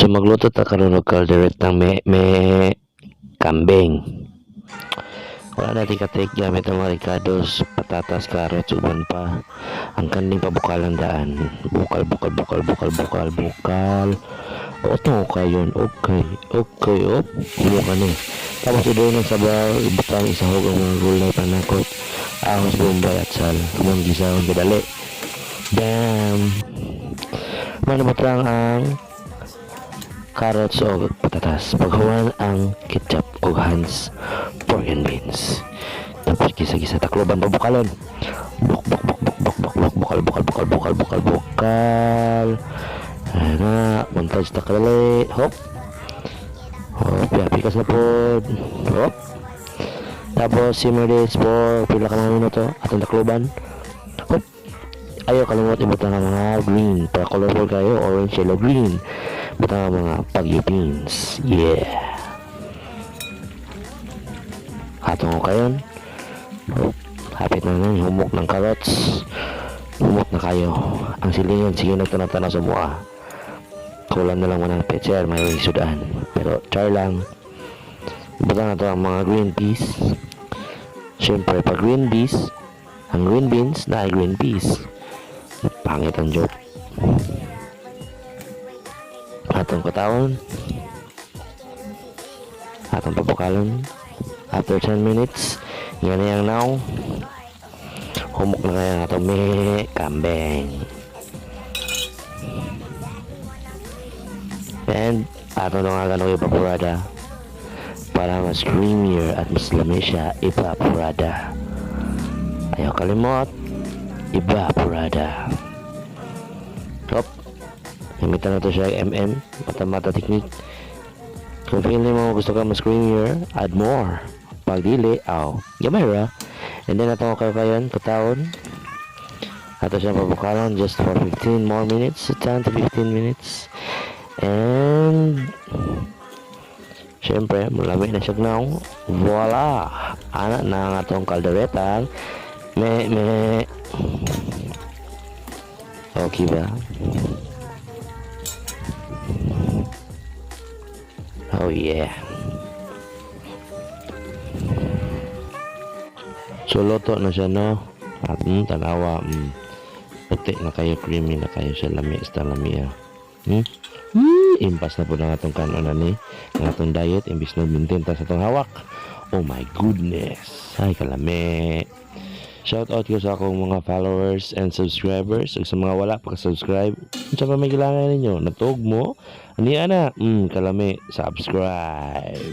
magluto ta karon og kaldereta me kambing. Wala natin ka-take gamit ang mga ricados, patatas, carrots, uban pa. Ang kaning pabukalan daan. Bukal. O to kayon. Okay. Op. Ulo ka ni. Tapos idoy ng sabaw, ibutang isahog ang mga gulay panakot. Ahos, bombay at sal. Kumang gisahon kadali. Bam! Manamotang ang carrots o patatas. Paghawan ang ketchup o Hans pork and beans. Tapos gisa-gisa takloban pabukalon. Bukal. Ana, montage ta kadali. Hop. Pikas na pod. Hop. Tapos simmer this for pila ka mga minuto atong takloban. Hop. Ayaw kalimot ibutang ang mga green para colorful kayo, orange, yellow, green. Butang ang mga pagyo beans. Yeah. Atong ko kayon. Hapit na nun, humok ng carrots. Humok na kayo. Ang silingan, sige nagtanong-tanong sa mua. Kulang na lang mo ng petser, may sudan. Pero char lang. Butang na to ang mga green peas. Siyempre, pag green peas, ang green beans na ay green peas. Pangit ang joke. Atong katawan. Atong pabukalon. After 10 minutes, yan na yung now. Humok na kaya nga ito may kambing. And atong na nga ganong ipapurada para mas creamier at mas lami siya, ipapurada. Ayaw kalimot, ipapurada. Hop. Gamitan na ito siya mata technique. Kung feeling mo gusto ka mas creamier, add more. Pag dili, gamay ra. And then atong kayon, katawon. Ato siya pabukalon just for 15 more minutes, 10 to 15 minutes. And syempre, malami na siya now. Voila! Anak na ang atong kaldereta. Me. Okay ba? Oh yeah. So loto na siya no. At tanawa. Puti na kayo, creamy na kayo sa lami. Sa lami impas na po na atong kanon na ni. Ang atong diet. Imbis na maintain ta sa atong hawak. Oh my goodness. Ay kalami. Shout out ko sa akong mga followers and subscribers. Ug sa mga wala pa ka-subscribe, unsa pa may kailangan ninyo? Natug mo? Ani ana? Kalami, subscribe.